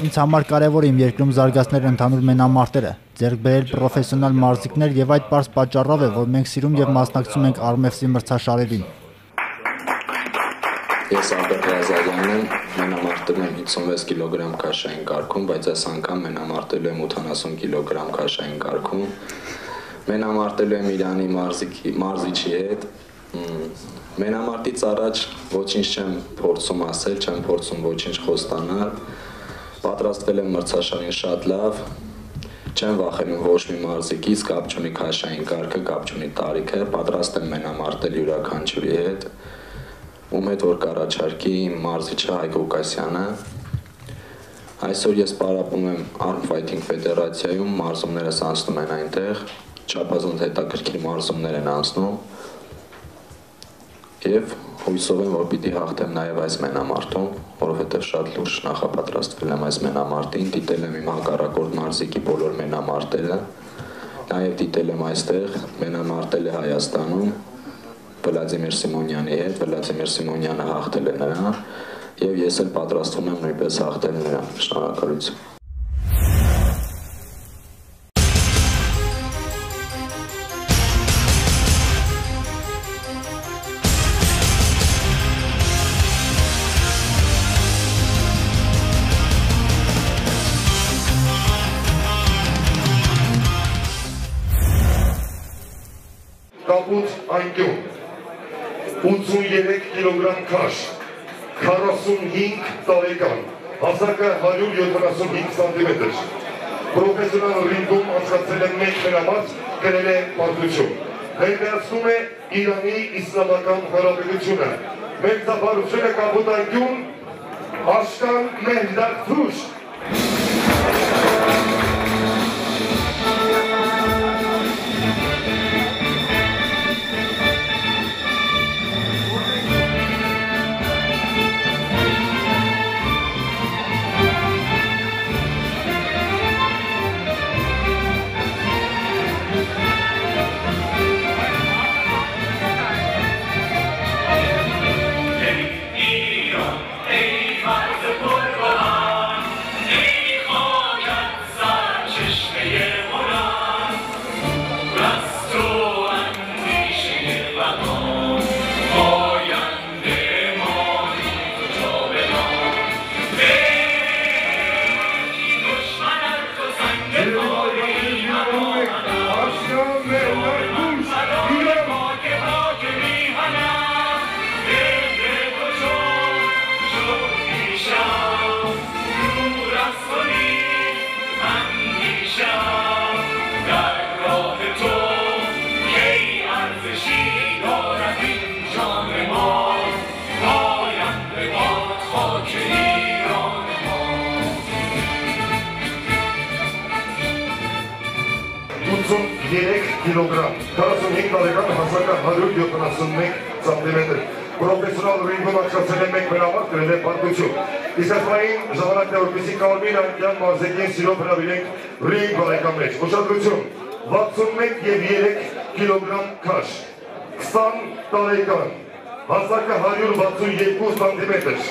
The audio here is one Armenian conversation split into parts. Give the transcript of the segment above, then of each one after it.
Ինձ համար կարևոր է իմ երկրում զարգացնել ընդհանուր մենամարտերը, ձեռք բերել պրոֆեսիոնալ մարզիկներ եւ այդ պարզ պատճառով է, որ մենք սիրում եւ մասնակցում ենք Արմեֆսի մրցաշարերին։ Ես Ալբերտ Ղազարյանն եմ, մենամարտել եմ 56 կիլոգրամ քաշային կարգում, բայց այս անգամ մենամարտել եմ 80 կիլոգրամ քաշային կարգում։ Մենամարտել եմ Իրանի մարզիչի հետ։ Մենամարտից առաջ ոչինչ չեմ փորձում ասել, չեմ փորձում ոչինչ խոստանալ։ Պատրաստվել եմ մրցաշարին շատ լավ։ Չեմ վախենում ոչ մի մարզիկից, կապ չունի քաշային կարգը, կապ չունի տարիքը, պատրաստ եմ մենամարտել յուրաքանչյուրի հետ։ Ում հետ որ կառաջարկի մարզիչը Հայկ Ղուկասյանը։ Այսօր ես պարապում եմ Arm Fighting Ֆեդերացիայում, մարզումներս անցնում են այնտեղ, չափազանց հետաքրքիր մարզումներ են անցնում եւ հույսով եմ, որ պիտի հաղթեմ նաեւ այս մենամարտում, որովհետեւ շատ լուրջ նախապատրաստվել եմ այս մենամարտին, դիտել եմ իմ հակառակորդ մարզիկի բոլոր մենամարտերը, նաեւ դիտել եմ այստեղ, մենամարտել է Հայաստանում Վլադիմիր Սիմոնյանի հետ, Վլադիմիր Սիմոնյանը հաղթել է նրան եւ ես էլ պատրաստվում եմ նույնպես հաղթել նրան։ Շնորհակալություն։ Կապուց անկյուն 83 կիլոգրամ քաշ, 45 տարեկան, հասակը 175 սանտիմետր, պրոֆեսիոնալ ռինգում անցկացրել է 1 մենամարտ, կրել է պարտություն, ներկայացնում է Իրանի Իսլամական Հանրապետությունը, մերձապահությունը Կապուց անկյուն, Աշկան Մեհդարթուշ։ Կիլոգրամ, 45 տարեկան հասակը 171 սանտիմետր, պրոֆեսիոնալ ռինգում անցկացրել է 1 մենամարտ, կրել է պարտություն։ Իսկ այսպայն ժամանակն է, որպեսզի կարմիր անկյան մարզիկին սիրով հրավիրենք ռինգ բարեկամներ։ Ուշադրություն, 61 եւ 3 կիլոգրամ քաշ, 20 տարեկան, հասակը 162 սանտիմետր,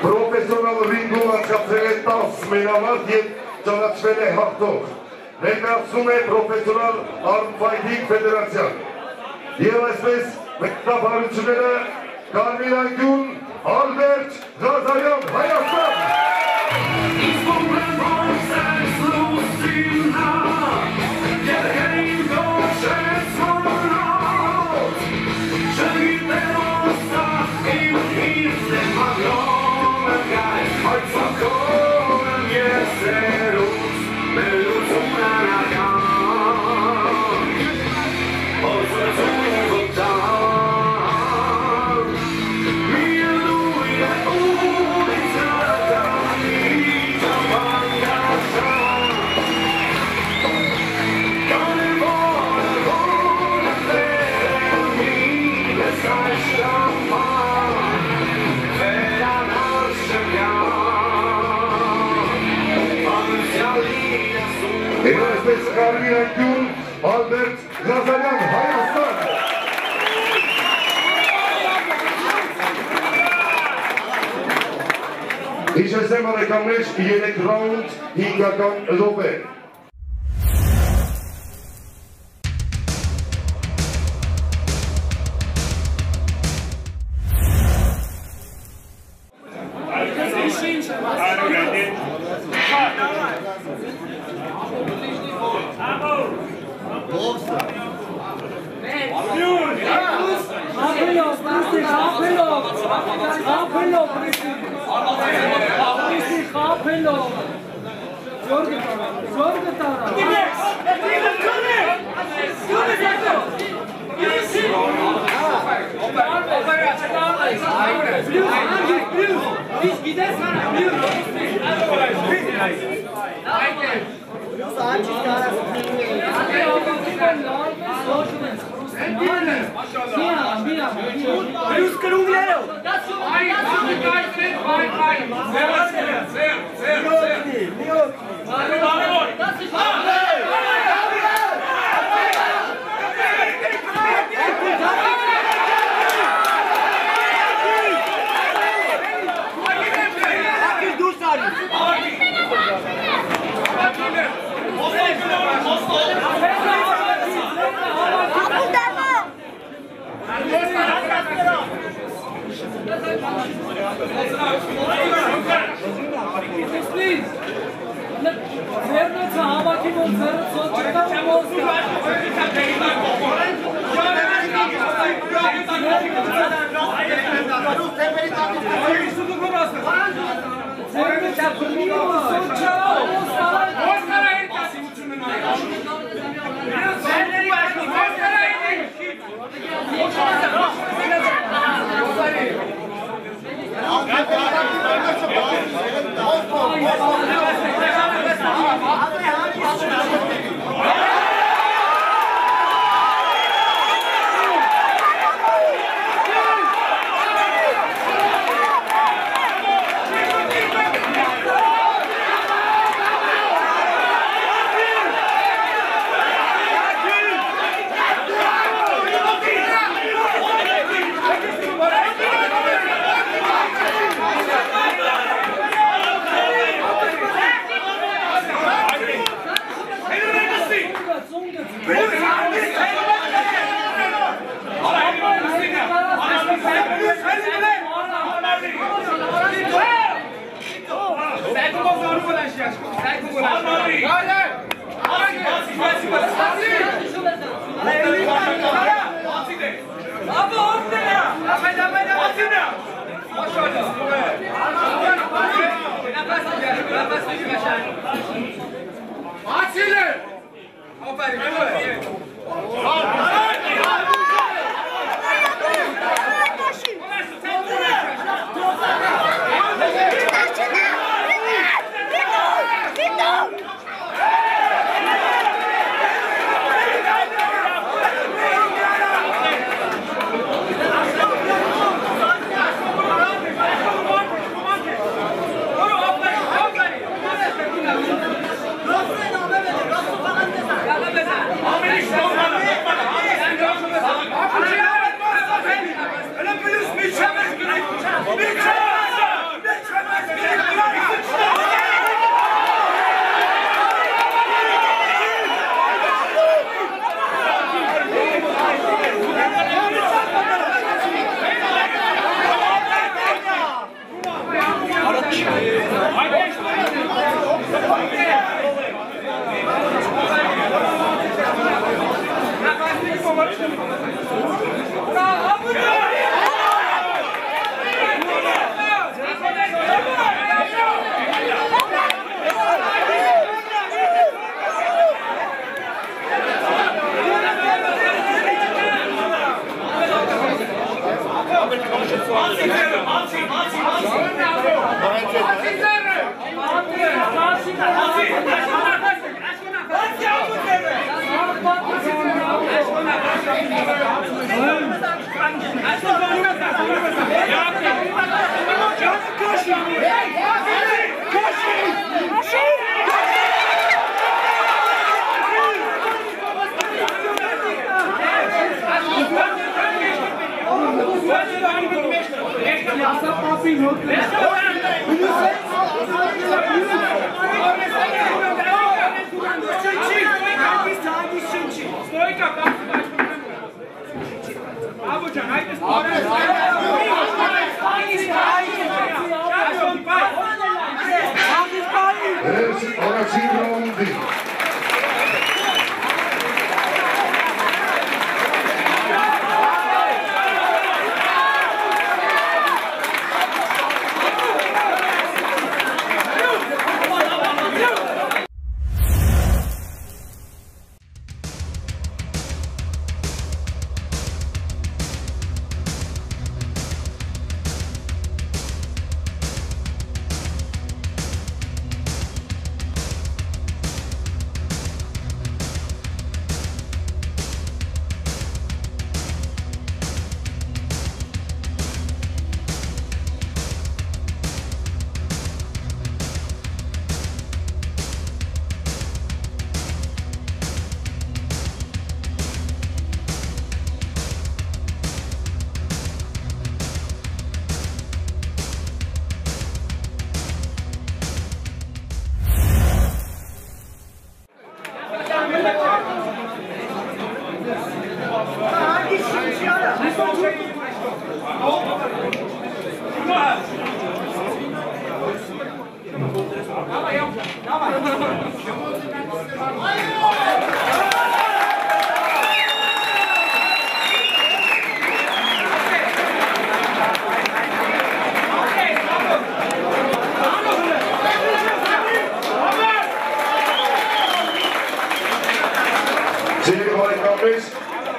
պրոֆեսիոնալ ռինգում անցկացրել է 10 մենամարտ եւ ճանաչվել է հաղթող։ Ներկայացնում է պրոֆեսիոնալ Arm Fighting Ֆեդերացիան։ Եվ այսպես մեկնաբանությունները կարմիր անկյուն Ալբերտ Ղազարյան, Հայաստան։ Այսպես կարմիր անկյուն Ալբերտ Ղազարյան, Հայաստան։ Հիշեցնեմ արեկաններ 3 ռաունդ 5-ական րոպե։ Papi, no te... առաջին ռաունդի։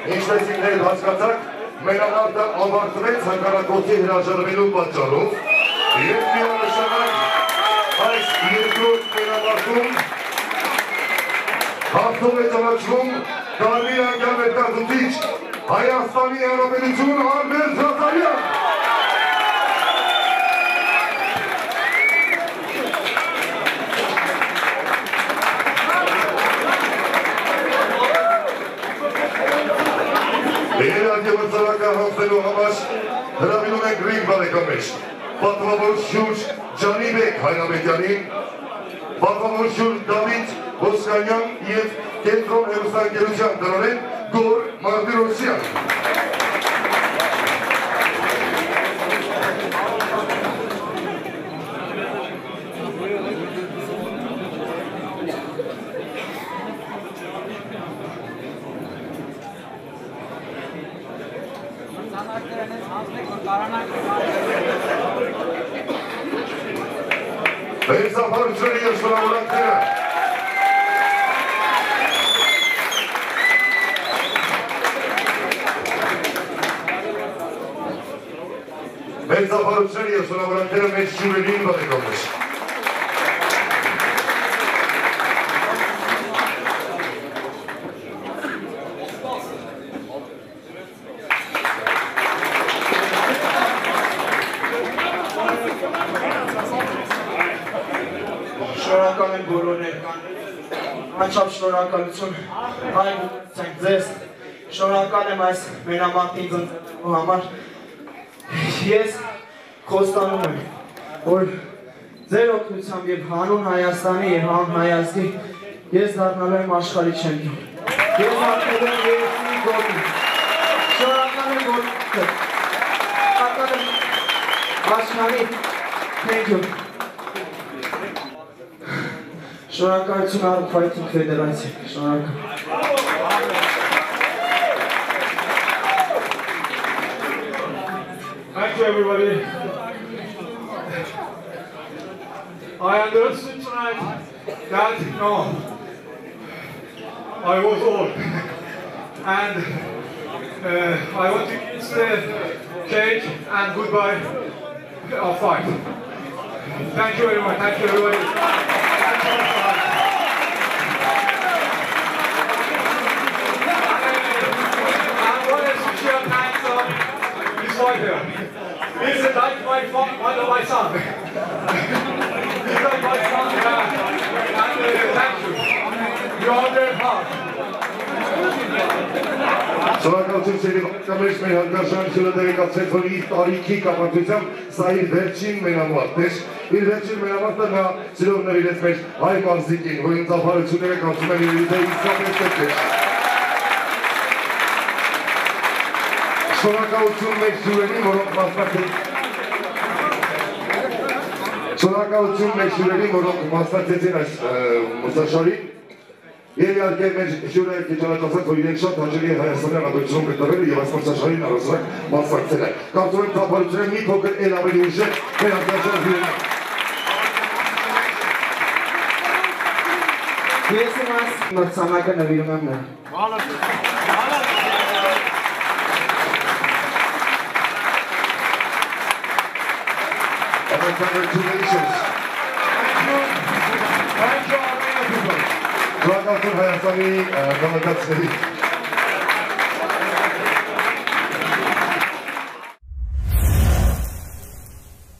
Ինչպես ինքներդ հասկացաք, մենամարտը ավարտվեց հակառակորդի հրաժարվելու պատճառով և միանշանակ այս երկրորդ մենամարտում հաղթող է ճանաչվում կարմիր անկյան ներկայացուցիչ Հայաստանի Հանրապետություն Ալբերտ Ղազարյան։ Երաք և ըրծավակա հանձնելու համար հրավիրում ենք ռինգ բարեկամներ, պատվավոր շուրջ Ջանիբեկ Հայրամետյանին, պատվավոր շուրջ Դավիթ Ոսկանյան և կենտրոն հեռուստաընկերության տնօրեն Գոր Մարտիրոսյան։ Մերձափարությունների և շնորհավորանքները Մերձափարությունների և շնորհավորանքները մեծ շուրերին բարեկամներ։ Շնորհակալ եմ բոլոր ներկաներին, անչափ շնորհակալություն հայտնենք ձեզ, շնորհակալ եմ այս մենամարտին ծնծելու համար։ Ես խոստանում եմ, որ ձեր օգնությամբ և հանուն Հայաստանի և հանուն Հայաստանի ես դառնալու եմ աշխարհի չեմպիոն։ Ես հաղթելու եմ UFC գոտի։ Շնորհակալ եմ բոլորիդ։ Շնորհակալ եմ աշխարհի Thank you. Շնորհակալություն Arm Fighting Federation, շնորհակալ։ Thank you everybody. I understood tonight that I was old and I want to kiss the cage and goodbye our fight. Thank you very much. Thank you everybody. He's like my son. He's like my son, and thank you. You are very hard. Շնորհակալություն սիրելի բարեկամներ, մեր հարգարժանությունը տեղեկացրեց, որ իր տարիքի կապակցությամբ սա իր վերջին մենամարտն էր։ Իր վերջին մենամարտը նա սիրով նվիրեց մեր հայ մարզիկին, որ ինձ ապարությունները կարծում են իրերի թե իսկապես պետք է։ Շնորհակալություն մեր հյուրերին, որոնք մասնակցել Շնորհակալություն մեր հյուրերին, որոնք մասնակցեցին այս մրցաշարին։ Եվ իհարկե մեր հյուրերը քիչանացած, որ իրենք շատ հաճելի է Հայաստանի Հանրապետությունում գտնվել եւ այս մրցաշարին առանձնակ մասնակցել են։ Կարծում եմ թափառությունները մի փոքր էլ ավելի ուժ է մեր հանդիպության հյուրերին։ Ես իմաս մրցանակը նվիրում եմ նրան։ Congratulations. Thank you, Armenia people. Շնորհակալություն Հայաստանի քաղաքացիներին։